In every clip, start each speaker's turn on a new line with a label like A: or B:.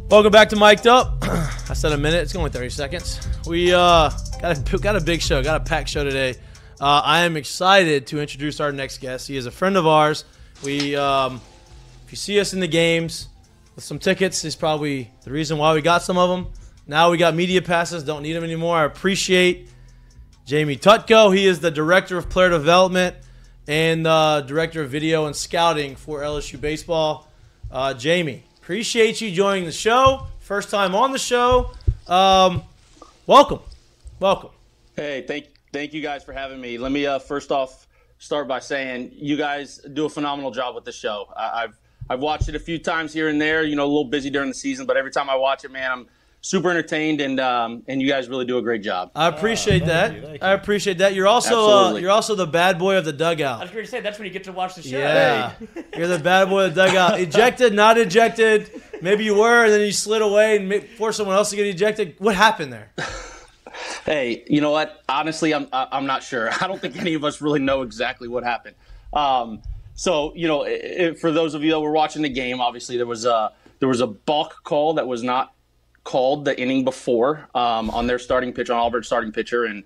A: Welcome back to Mik'd Up. I said a minute. It's only 30 seconds. We got a big show, got a packed show today. I am excited to introduce our next guest. He is a friend of ours. If you see us in the games with some tickets, he's probably the reason why we got some of them. Now we got media passes, don't need them anymore. I appreciate Jamie Tutko. He is the Director of Player Development and Director of Video and Scouting for LSU Baseball. Jamie, appreciate you joining the show. First time on the show. Welcome.
B: Hey, thank you guys for having me. Let me first off start by saying you guys do a phenomenal job with the show. I've watched it a few times here and there. A little busy during the season, but every time I watch it, man, I'm super entertained, and you guys really do a great job.
A: I appreciate that. Thank you. I appreciate that. You're also the bad boy of the dugout.
C: I was going to say that's when you get to watch the show.
A: Yeah, you're the bad boy of the dugout. Ejected, not ejected. Maybe you were, and then you slid away and forced someone else to get ejected. What happened there?
B: Hey, you know what? Honestly, I'm not sure. I don't think any of us really know exactly what happened. So for those of you that were watching the game, obviously there was a balk call that was not called the inning before on their starting pitcher, on Auburn's starting pitcher, and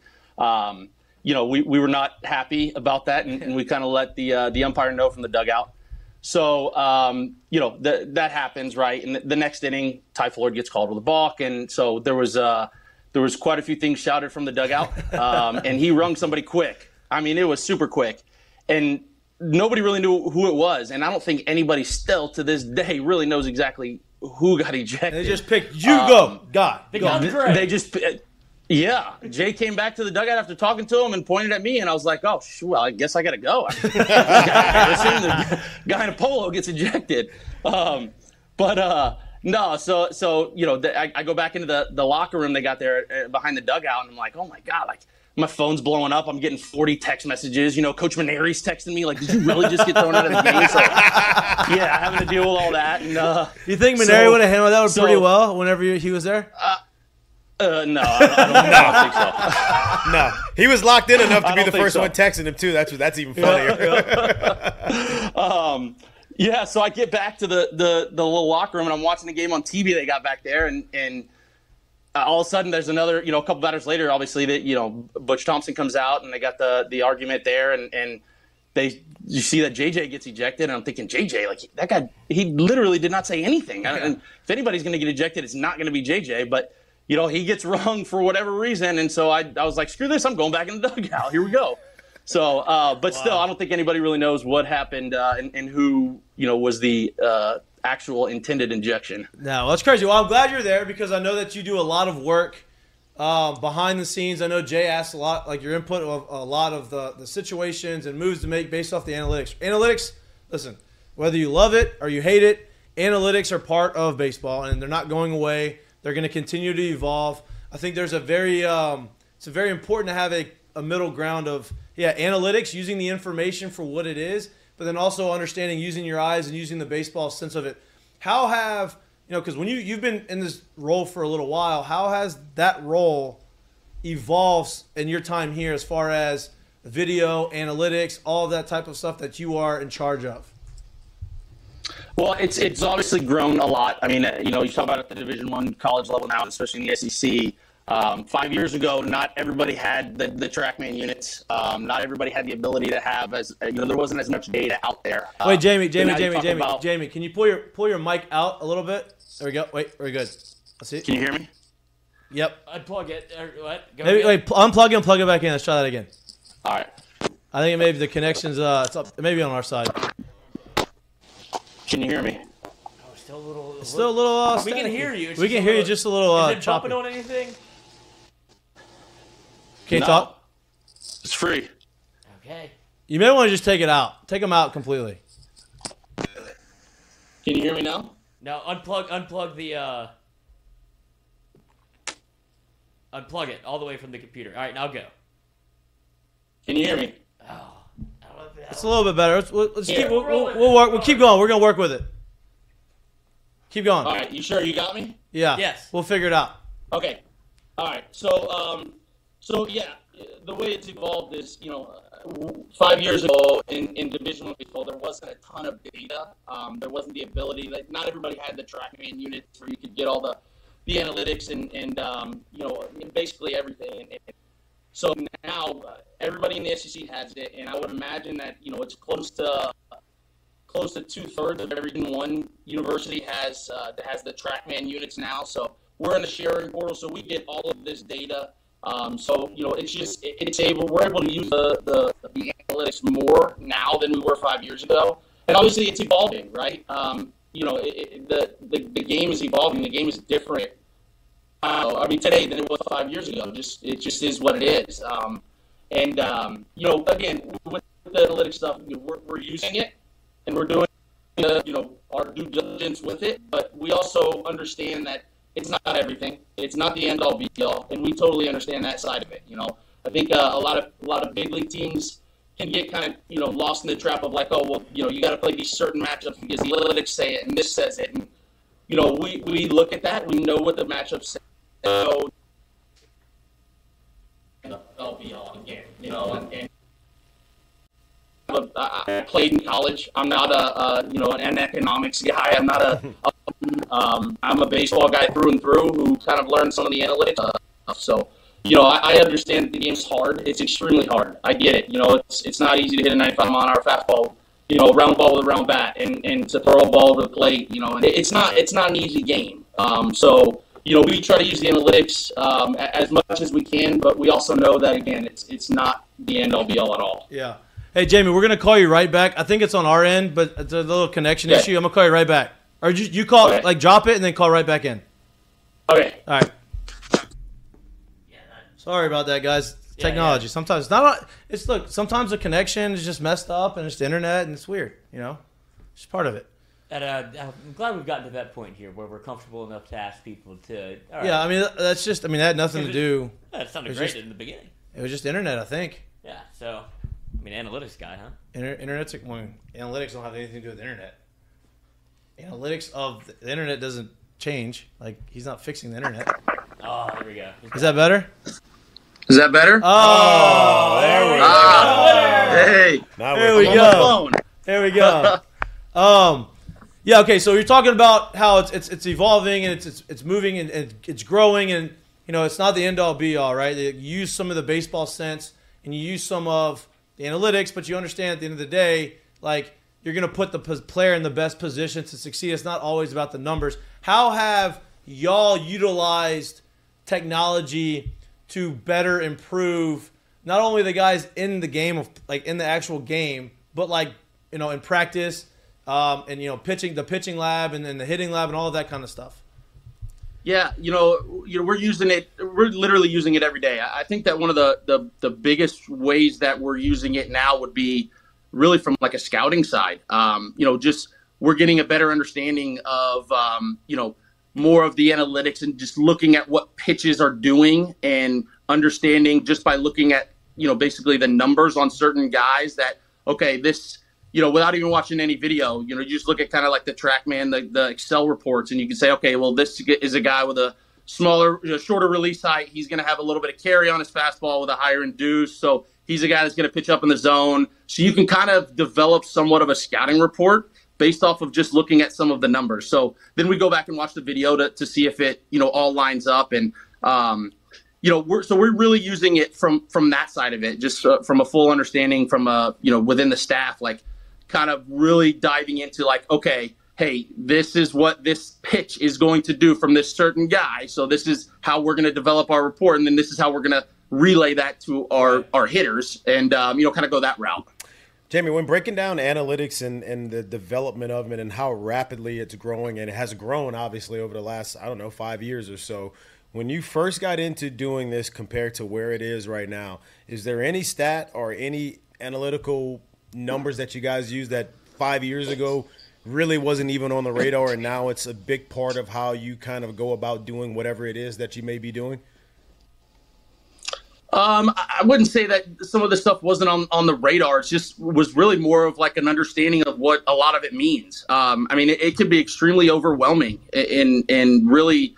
B: we were not happy about that, and we kind of let the umpire know from the dugout. So that happens, right? And the next inning, Ty Floyd gets called with a balk, and so there was quite a few things shouted from the dugout, and he rung somebody quick. I mean, it was super quick, and nobody really knew who it was, and I don't think anybody still to this day really knows exactly who got ejected.
A: They just picked God.
B: They just, yeah. Jay came back to the dugout after talking to him and pointed at me, and I was like, "Oh, well, I guess I got to go." The guy in a polo gets ejected, no. So I go back into the locker room they got there behind the dugout, and I'm like, "Oh my God!" Like my phone's blowing up. I'm getting 40 text messages. Coach Maneri's texting me like, "Did you really just get thrown out of the game?" So, yeah, having to deal with all that. And
A: you think Maneri would have handled that pretty well whenever he was there?
B: No, I don't think so.
D: No, he was locked in enough to be the first one texting him too. That's even funnier.
B: Yeah, so I get back to the little locker room, and I'm watching the game on TV they got back there, and all of a sudden there's another, a couple batters later, obviously, that Butch Thompson comes out, and they got the argument there, and you see that JJ gets ejected, and I'm thinking, JJ, like that guy, he literally did not say anything. And if anybody's going to get ejected, it's not going to be JJ, but he gets rung for whatever reason, and so I was like, screw this, I'm going back in the dugout. Here we go. So, but still, I don't think anybody really knows what happened and who was the actual intended injection.
A: No, that's crazy. Well, I'm glad you're there because I know that you do a lot of work behind the scenes. I know Jay asked a lot, like your input of a lot of the situations and moves to make based off the analytics. Analytics, listen, whether you love it or you hate it, analytics are part of baseball, and they're not going away. They're going to continue to evolve. I think there's it's very important to have a middle ground of, analytics, using the information for what it is, but then also understanding using your eyes and using the baseball sense of it. How have, because when you've been in this role for a little while, how has that role evolved in your time here as far as video, analytics, all of that type of stuff that you are in charge of?
B: Well, it's obviously grown a lot. I mean, you talk about at the Division I college level now, especially in the SEC. 5 years ago, not everybody had the TrackMan units. Not everybody had the ability to have there wasn't as much data out there.
A: Wait, Jamie, can you pull your mic out a little bit? There we go. Wait, very good. Let's see.
B: Can you hear me?
A: Yep.
C: Unplug it. What?
A: Unplug it and plug it back in. Let's try that again.
B: All right.
A: I think maybe the connection's it's up. Maybe on our side.
B: Can you hear me?
C: Oh, still a little.
A: It's still a little.
C: We can hear you.
A: We can hear you just a little.
C: Is it
A: choppy.
C: bumping on anything?
A: Can you talk?
B: It's free.
C: Okay.
A: You may want to just take it out. Take them out completely.
B: Can you hear me now?
C: No, unplug the unplug it all the way from the computer. All right, now go.
B: Can you hear me?
C: Oh, I don't know if
A: it's a little bit better. Let's keep. We'll keep going. We're gonna work with it. Keep going.
B: All right, you sure you got me?
A: Yeah.
C: Yes.
A: We'll figure it out.
B: Okay. All right. So yeah, the way it's evolved is, 5 years ago in Division I baseball, there wasn't a ton of data. There wasn't the ability, like not everybody had the TrackMan units where you could get all the analytics and basically everything. And so now everybody in the SEC has it, and I would imagine that, it's close to 2/3 of every one university has the TrackMan units now. So we're in the sharing portal, so we get all of this data. We're able to use the analytics more now than we were 5 years ago, and obviously it's evolving, right? The game is evolving. The game is different. Today than it was 5 years ago. It just is what it is. Again, with the analytics stuff, we're using it, and we're doing our due diligence with it. But we also understand that it's not everything. It's not the end all be all, and we totally understand that side of it. I think a lot of big league teams can get kind of lost in the trap of like, oh well, you got to play these certain matchups because the analytics say it and this says it, and we look at that. We know what the matchups say. So all be all again, and I played in college. I'm not an economics guy. I'm not I'm a baseball guy through and through who kind of learned some of the analytics stuff. So, I understand that the game's hard. It's extremely hard. I get it. It's not easy to hit a 95-mile-an-hour fastball, round ball with a round bat, and to throw a ball over the plate. It's not an easy game. So, we try to use the analytics as much as we can, but we also know that, again, it's not the end all be all at all.
A: Yeah. Hey, Jamie, we're going to call you right back. I think it's on our end, but it's a little connection issue. I'm going to call you right back. Or you call, drop it and then call right back in.
B: Okay.
A: All right. Sorry about that, guys. Technology. Sometimes sometimes the connection is just messed up and it's the internet and it's weird, It's just part of it.
C: And I'm glad we've gotten to that point here where we're comfortable enough to ask people to. All right.
A: Yeah, that had nothing to do.
C: It sounded great in the beginning.
A: It was just internet, I think.
C: Yeah, so, analytics guy, huh?
A: Analytics don't have anything to do with the internet. Analytics of the internet doesn't change. Like, he's not fixing the internet.
C: Oh, there we go.
A: Is that better?
B: Is that better?
A: Oh, there we
B: go. Hey.
A: There we go. There we go. Yeah, okay, so you're talking about how it's evolving and it's moving and it's growing and, it's not the end-all be-all, right? You use some of the baseball sense and you use some of the analytics, but you understand at the end of the day, like, you're going to put the player in the best position to succeed. It's not always about the numbers. How have y'all utilized technology to better improve not only the guys in the game, in the actual game, but, in practice and, pitching, the pitching lab and then the hitting lab and all of that kind of stuff?
B: Yeah, we're using it. We're literally using it every day. I think that one of the biggest ways that we're using it now would be really from a scouting side. Just we're getting a better understanding of more of the analytics and just looking at what pitches are doing and understanding just by looking at basically the numbers on certain guys that this. Without even watching any video, you just look at kind of like the TrackMan, the Excel reports, and you can say, okay, well, this is a guy with a smaller, shorter release height. He's going to have a little bit of carry on his fastball with a higher induce. So he's a guy that's going to pitch up in the zone. So you can kind of develop somewhat of a scouting report based off of just looking at some of the numbers. So then we go back and watch the video to see if it, all lines up. And, we're really using it from that side of it, just from a full understanding from, within the staff, kind of really diving into okay, hey, this is what this pitch is going to do from this certain guy. So this is how we're going to develop our report. And then this is how we're going to relay that to our hitters and, kind of go that route.
D: Jamie, when breaking down analytics and the development of it and how rapidly it's growing, and it has grown obviously over the last, 5 years or so, when you first got into doing this compared to where it is right now, is there any stat or any analytical numbers that you guys use that 5 years ago really wasn't even on the radar and now it's a big part of how you kind of go about doing whatever it is that you may be doing?
B: I wouldn't say that some of the stuff wasn't on the radar. It just was really more of an understanding of what a lot of it means. It can be extremely overwhelming and really,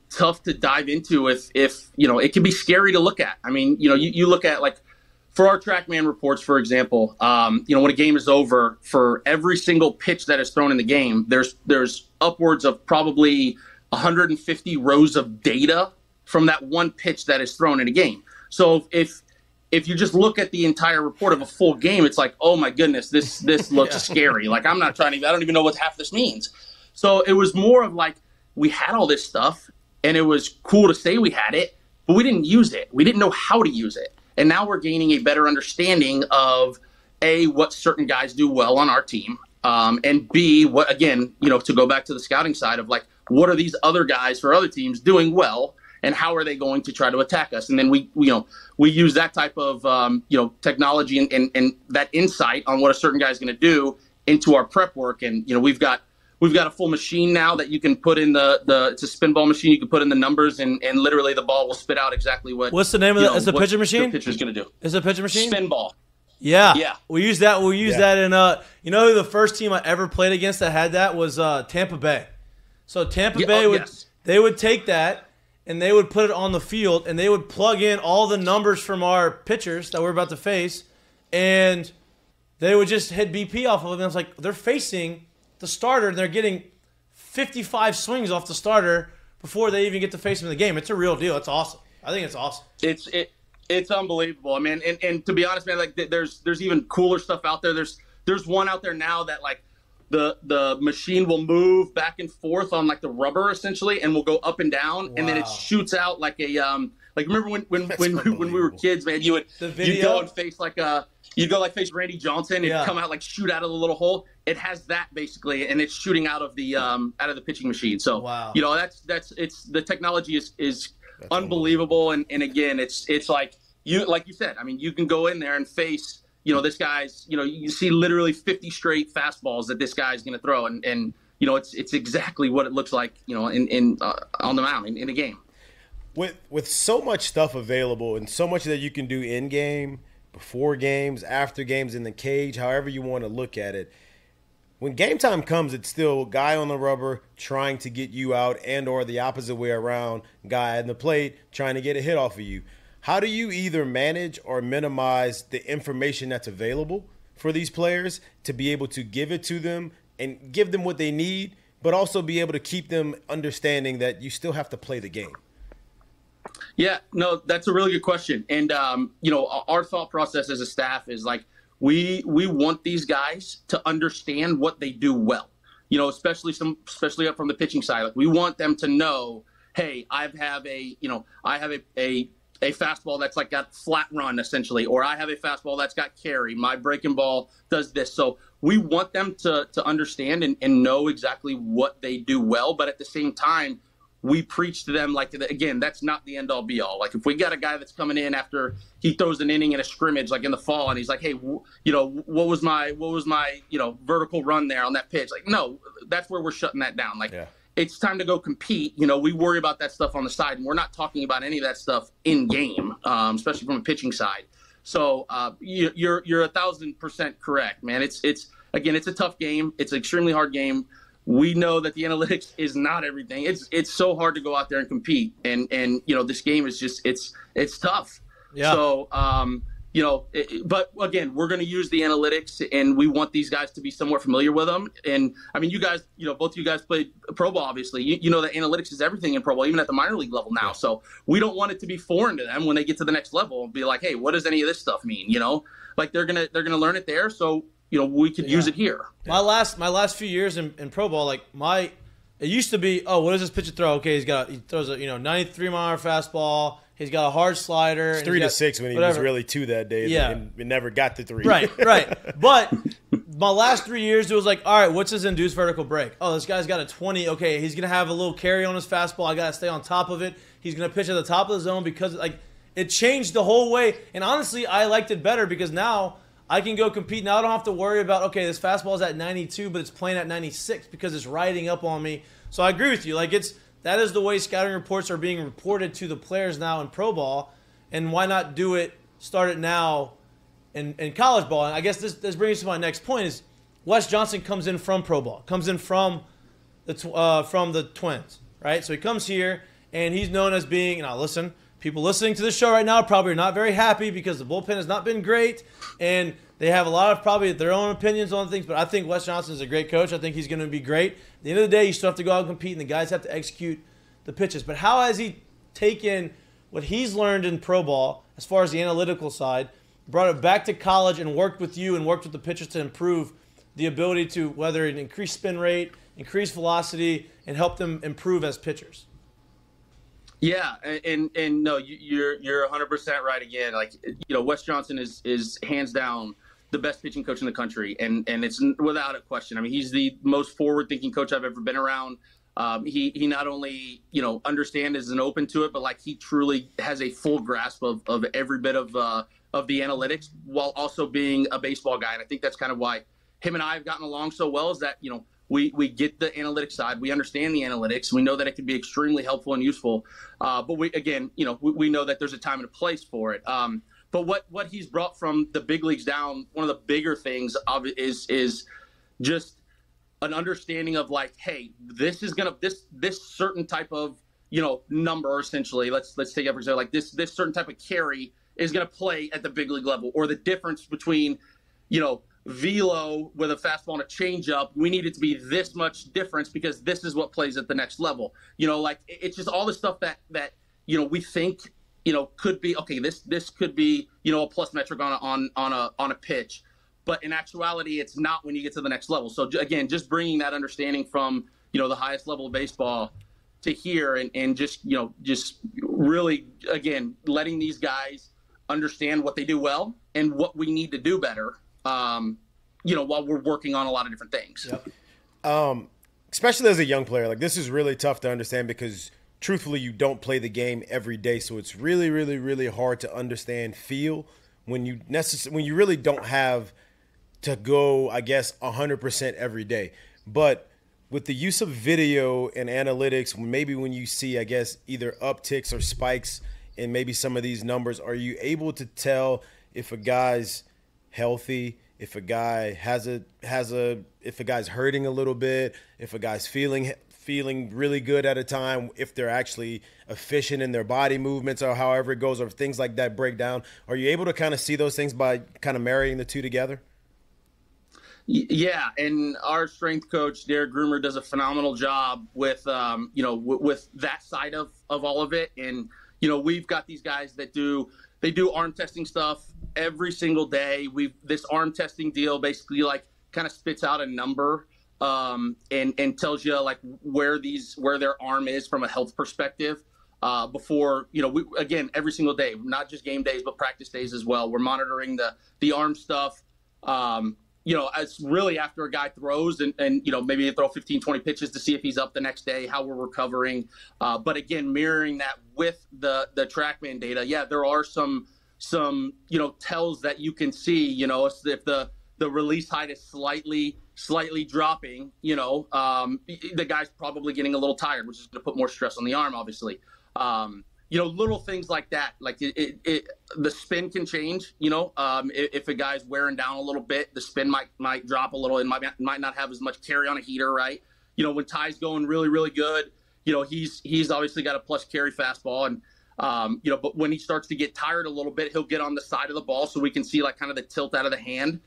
B: tough to dive into if it can be scary to look at. I mean, you look at, like, for our TrackMan reports, for example, when a game is over, for every single pitch that is thrown in the game, there's upwards of probably 150 rows of data from that one pitch that is thrown in a game. So if you just look at the entire report of a full game, it's like, oh my goodness, this looks scary. Like, I don't even know what half this means. So it was more of like, we had all this stuff and it was cool to say we had it, but we didn't use it. We didn't know how to use it. And now we're gaining a better understanding of what certain guys do well on our team. And B, what, again, to go back to the scouting side of, like, what are these other guys for other teams doing well, and how are they going to try to attack us? And then we use that type of technology and that insight on what a certain guy is going to do into our prep work. And we've got a full machine now that you can put in it's a spin ball machine. You can put in the numbers and literally the ball will spit out exactly what.
A: What's the name of it? It's a pitcher machine.
B: The pitcher's going to do.
A: It's a pitcher machine.
B: Spin ball.
A: Yeah.
B: Yeah.
A: We use that. We use that in who the first team I ever played against that had that was Tampa Bay. So Tampa Bay they would take that and they would put it on the field and they would plug in all the numbers from our pitchers that we're about to face, and they would just hit BP off of it. And I was like, they're facing the starter and they're getting 55 swings off the starter before they even get to face him in the game. It's a real deal. It's awesome. I think it's awesome.
B: It's unbelievable. I mean, and to be honest, man, like, there's even cooler stuff out there. There's one out there now that, like, the machine will move back and forth on, like, the rubber essentially, and will go up and down, and then it shoots out like a like, remember when we were kids, man, you'd go and face face Randy Johnson and come out, like, shoot out of the little hole. It has that basically, and it's shooting out of the pitching machine. So that's the technology is unbelievable. And again, it's like you said, I mean, you can go in there and face, this guy's, you see literally 50 straight fastballs that this guy's going to throw. And it's exactly what it looks like, in on the mound in a game.
D: With so much stuff available and so much that you can do in game, before games, after games, in the cage, however you want to look at it, when game time comes, it's still guy on the rubber trying to get you out, and or the opposite way around, guy at the plate trying to get a hit off of you. How do you either manage or minimize the information that's available for these players to be able to give it to them and give them what they need, but also be able to keep them understanding that you still have to play the game?
B: Yeah, no, that's a really good question. And, our thought process as a staff is, like, we want these guys to understand what they do well, especially up from the pitching side. Like, we want them to know, hey, I have a fastball that's, like, got flat run essentially, or I have a fastball that's got carry. My breaking ball does this. So we want them to understand and know exactly what they do well. But at the same time, we preach to them, like, again, that's not the end all be all. Like, if we got a guy that's coming in after he throws an inning in a scrimmage, like in the fall, and he's like, hey, what was my vertical run there on that pitch? Like, no, that's where we're shutting that down. Like, it's time to go compete. We worry about that stuff on the side, and we're not talking about any of that stuff in game, especially from a pitching side. So you're 1,000% correct, man. It's again, it's a tough game. It's an extremely hard game. We know that the analytics is not everything. It's so hard to go out there and compete, and this game is just it's tough. Yeah. So but again, we're going to use the analytics, and we want these guys to be somewhat familiar with them. And I mean, you guys, both of you guys played pro ball, obviously. You know that analytics is everything in pro ball, even at the minor league level now. Yeah. So we don't want it to be foreign to them when they get to the next level and be like, hey, what does any of this stuff mean? Like they're gonna learn it there. So we could use it here.
A: My last few years in pro ball, like it used to be, oh, what does this pitcher throw? Okay, he throws a 93-mile-an-hour fastball. He's got a hard slider.
D: It's 3 to 6 when he was really 2 that day.
A: Yeah,
D: it never got to 3.
A: Right. But my last 3 years, it was like, all right, what's his induced vertical break? Oh, this guy's got a 20. Okay, he's gonna have a little carry on his fastball. I gotta stay on top of it. He's gonna pitch at the top of the zone because it changed the whole way. And honestly, I liked it better because now I can go compete. Now I don't have to worry about, okay, this fastball is at 92, but it's playing at 96 because it's riding up on me. So I agree with you. That is the way scouting reports are being reported to the players now in pro ball. And why not start it now in college ball? And I guess this brings us to my next point is Wes Johnson comes in from pro ball, comes in from the Twins, right? So he comes here, and he's known as being, now listen, people listening to this show right now probably are not very happy because the bullpen has not been great, and they have a lot of probably their own opinions on things, but I think Wes Johnson is a great coach. I think he's going to be great. At the end of the day, you still have to go out and compete, and the guys have to execute the pitches. But how has he taken what he's learned in pro ball as far as the analytical side, brought it back to college and worked with you and worked with the pitchers to improve the ability to whether it increase spin rate, increase velocity, and help them improve as pitchers?
B: Yeah, and no, you're 100% right again. Like, Wes Johnson is hands down the best pitching coach in the country, and it's without a question. I mean, he's the most forward-thinking coach I've ever been around. He not only understands and open to it, but like he truly has a full grasp of every bit of the analytics, while also being a baseball guy. And I think that's kind of why him and I have gotten along so well. Is that we get the analytics side, we understand the analytics, we know that it can be extremely helpful and useful. But we know that there's a time and a place for it. But what he's brought from the big leagues down, one of the bigger things of it is just an understanding of like, hey, this is gonna this certain type of number, essentially. Let's take it for example, like this certain type of carry is gonna play at the big league level, or the difference between velo with a fastball and a changeup, we need it to be this much difference because this is what plays at the next level. Like it's just all the stuff that we think could be okay. This could be a plus metric on a pitch, but in actuality, it's not when you get to the next level. So again, just bringing that understanding from the highest level of baseball to here, and just really again letting these guys understand what they do well and what we need to do better. While we're working on a lot of different things.
D: Yep. Especially as a young player, like this is really tough to understand because truthfully, you don't play the game every day. So it's really, really, really hard to understand feel when you really don't have to go, I guess, 100% every day. But with the use of video and analytics, maybe when you see, I guess, either upticks or spikes in maybe some of these numbers, are you able to tell if a guy's healthy, if a guy if a guy's hurting a little bit, if a guy's feeling really good at a time, if they're actually efficient in their body movements or however it goes, or things like that break down? Are you able to kind of see those things by kind of marrying the two together?
B: Yeah, and our strength coach, Derek Groomer, does a phenomenal job with with that side of all of it. And we've got these guys that do arm testing stuff every single day. This arm testing deal basically like kind of spits out a number and tells you like where their arm is from a health perspective. Before we again every single day, not just game days but practice days as well. We're monitoring the arm stuff. It's really after a guy throws and maybe they throw 15, 20 pitches to see if he's up the next day, how we're recovering. But again, mirroring that with the TrackMan data. Yeah, there are some tells that you can see, if the release height is slightly dropping, the guy's probably getting a little tired, which is going to put more stress on the arm, obviously. Little things like that, like the spin can change, if a guy's wearing down a little bit, the spin might drop a little and might not have as much carry on a heater, right? When Ty's going really, really good, he's obviously got a plus carry fastball, and but when he starts to get tired a little bit, he'll get on the side of the ball so we can see like kind of the tilt out of the hand.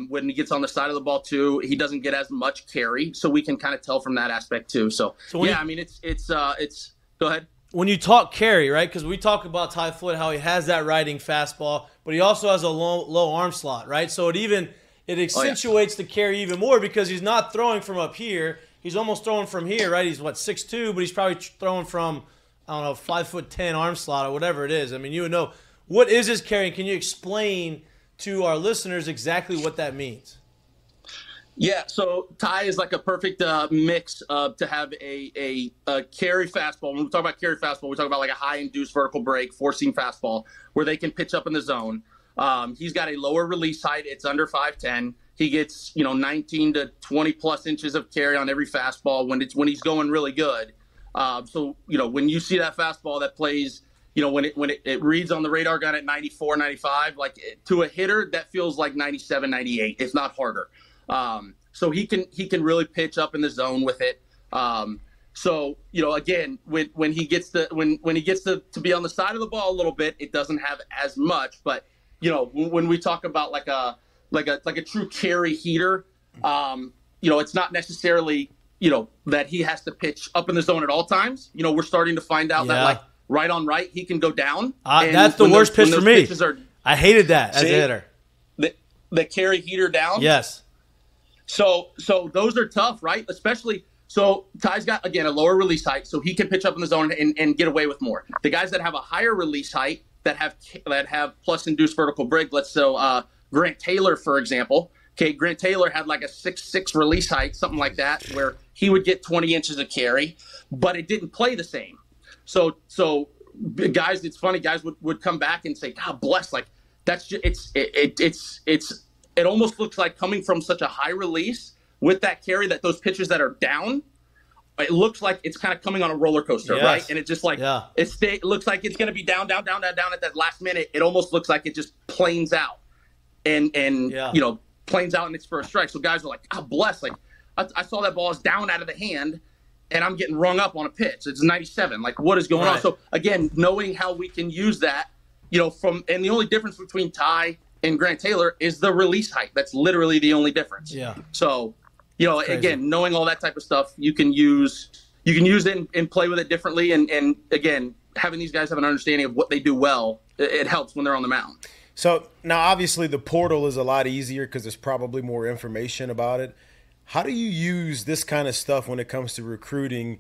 B: When he gets on the side of the ball too, he doesn't get as much carry, so we can kind of tell from that aspect too. So yeah, I mean it's go ahead.
A: When you talk carry, right? Because we talk about Ty Floyd, how he has that riding fastball, but he also has a low arm slot, right? So it accentuates the carry even more because he's not throwing from up here. He's almost throwing from here, right? He's 6'2", but he's probably throwing from 5'10" arm slot or whatever it is. I mean, you would know. What is his carry? Can you explain to our listeners exactly what that means?
B: Yeah, so Ty is like a perfect mix to have a carry fastball. When we talk about carry fastball, we talk about like a high-induced vertical break, four-seam fastball, where they can pitch up in the zone. He's got a lower release height. It's under 5'10". He gets 19 to 20-plus inches of carry on every fastball when he's going really good. So when you see that fastball that plays, when it reads on the radar gun at 94, 95, like to a hitter, that feels like 97, 98, if not harder. So he can really pitch up in the zone with it. So, you know, again, when he gets to be on the side of the ball a little bit, it doesn't have as much. But, you know, when we talk about like a true carry heater, you know, it's not necessarily, you know, that he has to pitch up in the zone at all times. You know, we're starting to find out that like right on right, he can go down.
A: That's the worst pitch for me. I hated that as a hitter.
B: The carry heater down.
A: Yes.
B: So those are tough, right? Especially so Ty's got, again, a lower release height, so he can pitch up in the zone and get away with more. The guys that have a higher release height that have plus induced vertical break, Grant Taylor, for example. Okay, Grant Taylor had like a 6'6" release height, something like that, where he would get 20 inches of carry, but it didn't play the same. So guys, it's funny, guys would come back and say, God bless, like that's just, it almost looks like coming from such a high release with that carry that those pitches that are down, it looks like it's kind of coming on a roller coaster, right? And it just like it looks like it's going to be down at that last minute. It almost looks like it just planes out, and you know, planes out and it's for a strike. So guys are like, God bless, like I saw that ball is down out of the hand, and I'm getting rung up on a pitch. It's 97. Like, what is going on? So again, knowing how we can use that, you know, and the only difference between Ty and Grant Taylor is the release height. That's literally the only difference. Yeah. So, you know, again, knowing all that type of stuff, you can use it and play with it differently. And again, having these guys have an understanding of what they do well, it helps when they're on the mound.
D: So now, obviously, the portal is a lot easier because there's probably more information about it. How do you use this kind of stuff when it comes to recruiting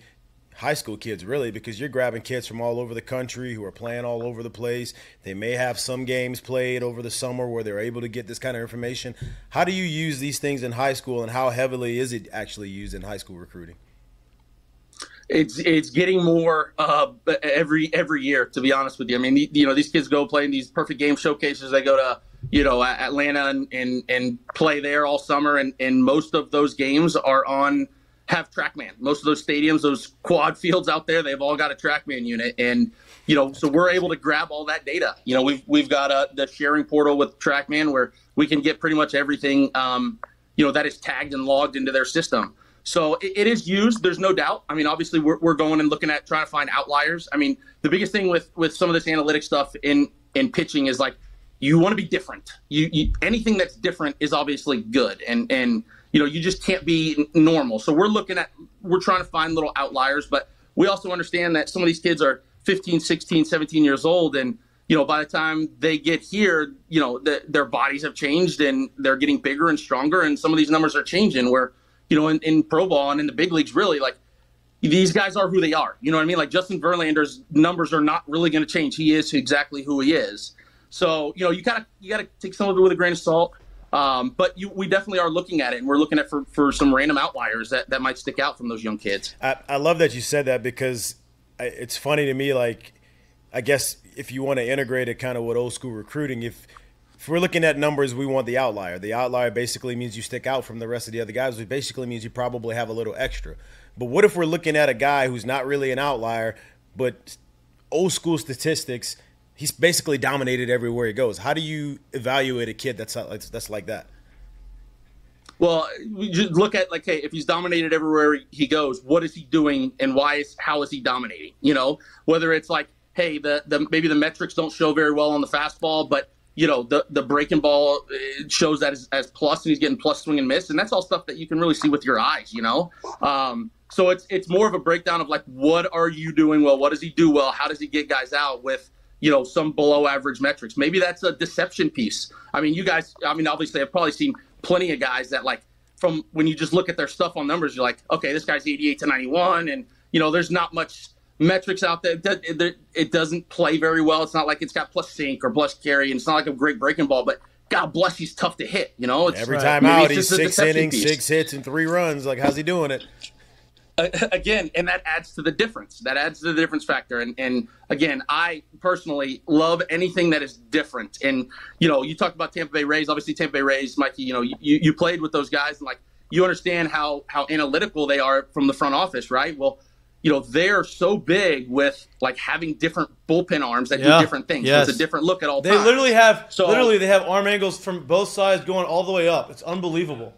D: high school kids, really? Because you're grabbing kids from all over the country who are playing all over the place. They may have some games played over the summer where they're able to get this kind of information. How do you use these things in high school, and how heavily is it actually used in high school recruiting?
B: It's getting more every year, to be honest with you. I mean, you know, these kids go play in these perfect game showcases. They go to, you know, Atlanta and play there all summer, and most of those games have TrackMan. Most of those stadiums, those quad fields out there, they've all got a TrackMan unit, and you know, so we're able to grab all that data. You know, we've got the sharing portal with TrackMan where we can get pretty much everything, you know, that is tagged and logged into their system. So it is used. There's no doubt. I mean, obviously, we're going and looking at trying to find outliers. I mean, the biggest thing with some of this analytic stuff in pitching is like you want to be different. You anything that's different is obviously good, and you know, you just can't be normal. So we're trying to find little outliers, but we also understand that some of these kids are 15, 16, 17 years old, and you know, by the time they get here, you know, their bodies have changed and they're getting bigger and stronger, and some of these numbers are changing where, you know, in pro ball and in the big leagues, really, like, these guys are who they are. You know what I mean? Like, Justin Verlander's numbers are not really going to change. He is exactly who he is. So, you know, you gotta take some of it with a grain of salt. But we definitely are looking at it, and we're looking at for some random outliers that might stick out from those young kids.
D: I love that you said that, because it's funny to me, like, I guess if you want to integrate it kind of with old school recruiting, if we're looking at numbers, we want the outlier. The outlier basically means you stick out from the rest of the other guys, which basically means you probably have a little extra. But what if we're looking at a guy who's not really an outlier, but old school statistics, he's basically dominated everywhere he goes? How do you evaluate a kid that's like that?
B: Well, we just look at, like, hey, if he's dominated everywhere he goes, what is he doing and how is he dominating? You know, whether it's like, hey, maybe the metrics don't show very well on the fastball, but you know, the breaking ball shows that as plus, and he's getting plus swing and miss, and that's all stuff that you can really see with your eyes, you know. So it's more of a breakdown of like, what are you doing well? What does he do well? How does he get guys out with, you know, some below average metrics? Maybe that's a deception piece. I mean, you guys, I mean, obviously I've probably seen plenty of guys that, like, from when you just look at their stuff on numbers, you're like, okay, this guy's 88 to 91, and you know, there's not much metrics out there. It doesn't play very well. It's not like it's got plus sink or plus carry, and it's not like a great breaking ball, but God bless, he's tough to hit. You know, it's,
D: every time out, he's 6 innings, 6 hits, and 3 runs. Like, how's he doing it?
B: Again, and that adds to the difference. That adds to the difference factor. And again, I personally love anything that is different. And, you know, you talked about Tampa Bay Rays. Obviously, Tampa Bay Rays, Mikey, you know, you played with those guys, and, like, you understand how analytical they are from the front office, right? Well, you know, they're so big with, like, having different bullpen arms that do different things. Yes. So it's a different look at all times.
A: They literally have arm angles from both sides going all the way up. It's unbelievable.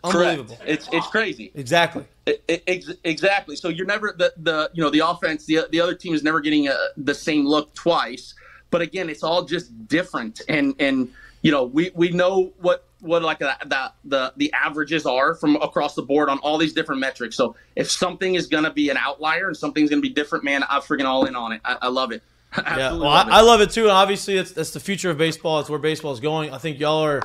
A: Unbelievable.
B: Correct. It's crazy.
A: Exactly.
B: Exactly. So you're never the offense. The other team is never getting the same look twice. But again, it's all just different. And we know what like the averages are from across the board on all these different metrics. So if something is going to be an outlier and something's going to be different, man, I'm freaking all in on it. I love it.
A: Yeah, well, I love it too, and obviously that's the future of baseball. It's where baseball is going. I think y'all are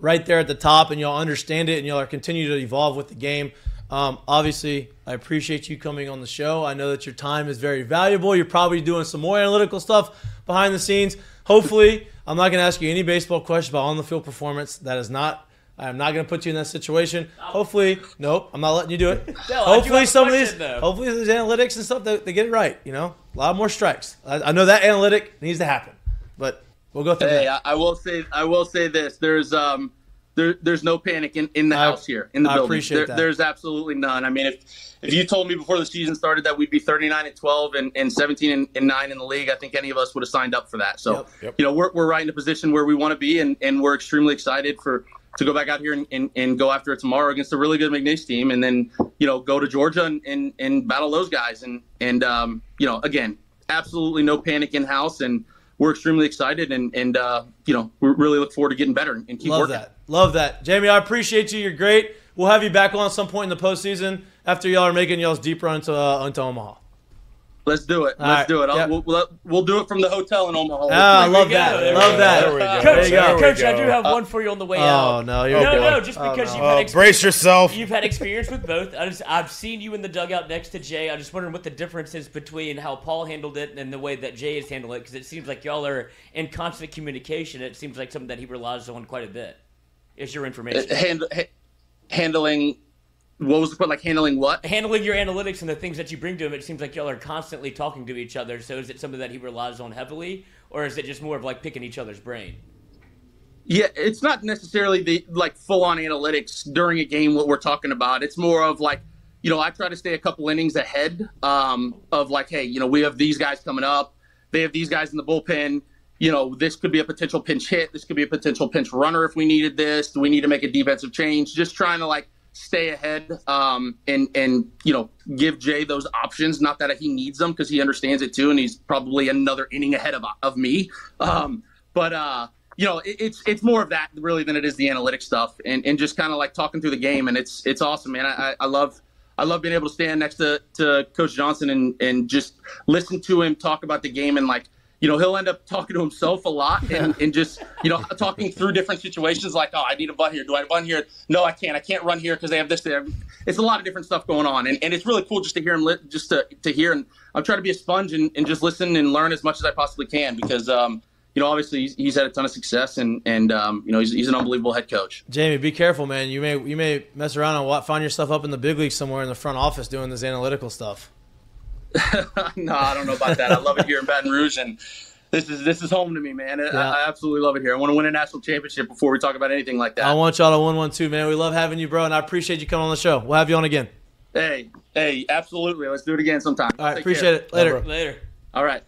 A: right there at the top, and y'all understand it, and y'all are continue to evolve with the game. Obviously, I appreciate you coming on the show. I know that your time is very valuable. You're probably doing some more analytical stuff behind the scenes. Hopefully, I'm not going to ask you any baseball questions about on-the-field performance. I am not going to put you in that situation. Hopefully, nope, I'm not letting you do it.
C: No,
A: hopefully these analytics and stuff, they get it right. A lot more strikes. I know that analytic needs to happen, but we'll go through that.
B: I will say this. There's no panic in the house here in the building.
A: I appreciate that.
B: There's absolutely none. I mean, if you told me before the season started that we'd be 39-12 and 17-9 in the league, I think any of us would have signed up for that. So,
D: Yep.
B: We're right in a position where we want to be, and we're extremely excited to go back out here and go after it tomorrow against a really good McNeese team, and then go to Georgia and battle those guys. And again, absolutely no panic in house, and we're extremely excited, and we really look forward to getting better and keep working.
A: Love that, Jamie. I appreciate you. You're great. We'll have you back on at some point in the postseason after y'all are making y'all's deep run into Omaha.
B: Let's do it.
A: All
B: Let's do it.
A: right.
B: We'll do it from the hotel in Omaha.
A: I love that. Love that.
D: There we go.
C: Coach, I do have one for you on the way out.
A: Oh, no. No,
C: just because you've had
D: brace yourself.
C: You've had experience with both. I've seen you in the dugout next to Jay. I'm just wondering what the difference is between how Paul handled it and the way that Jay has handled it, because it seems like y'all are in constant communication. It seems like something that he relies on quite a bit. Is your information.
B: Handling... What was the point? Like handling what?
C: Handling your analytics and the things that you bring to him. It seems like y'all are constantly talking to each other. So is it something that he relies on heavily, or is it just more of like picking each other's brain?
B: Yeah, it's not necessarily the full-on analytics during a game what we're talking about. It's more of I try to stay a couple innings ahead of hey, we have these guys coming up. They have these guys in the bullpen. This could be a potential pinch hit. This could be a potential pinch runner if we needed this. Do we need to make a defensive change? Just trying to stay ahead and give Jay those options. Not that he needs them, because he understands it too, and he's probably another inning ahead of me. But it's more of that really than it is the analytics stuff, and just kind of talking through the game, and it's awesome, man. I love being able to stand next to Coach Johnson and just listen to him talk about the game, and he'll end up talking to himself a lot and just, talking through different situations I need a bunt here. Do I bunt here? No, I can't. I can't run here because they have this there. It's a lot of different stuff going on. And it's really cool just to hear him, just to hear. And I'm trying to be a sponge and just listen and learn as much as I possibly can because, obviously he's had a ton of success and he's an unbelievable head coach.
A: Jamie, be careful, man. You may mess around and find yourself up in the big leagues somewhere in the front office doing this analytical stuff.
B: No, I don't know about that. I love it here in Baton Rouge, and this is home to me, man. I absolutely love it here. I want to win a national championship before we talk about anything like that.
A: I want y'all to win one too, man. We love having you, bro, and I appreciate you coming on the show. We'll have you on again.
B: Hey, absolutely. Let's do it again sometime.
A: All right, appreciate it. Later.
C: Later.
B: All right.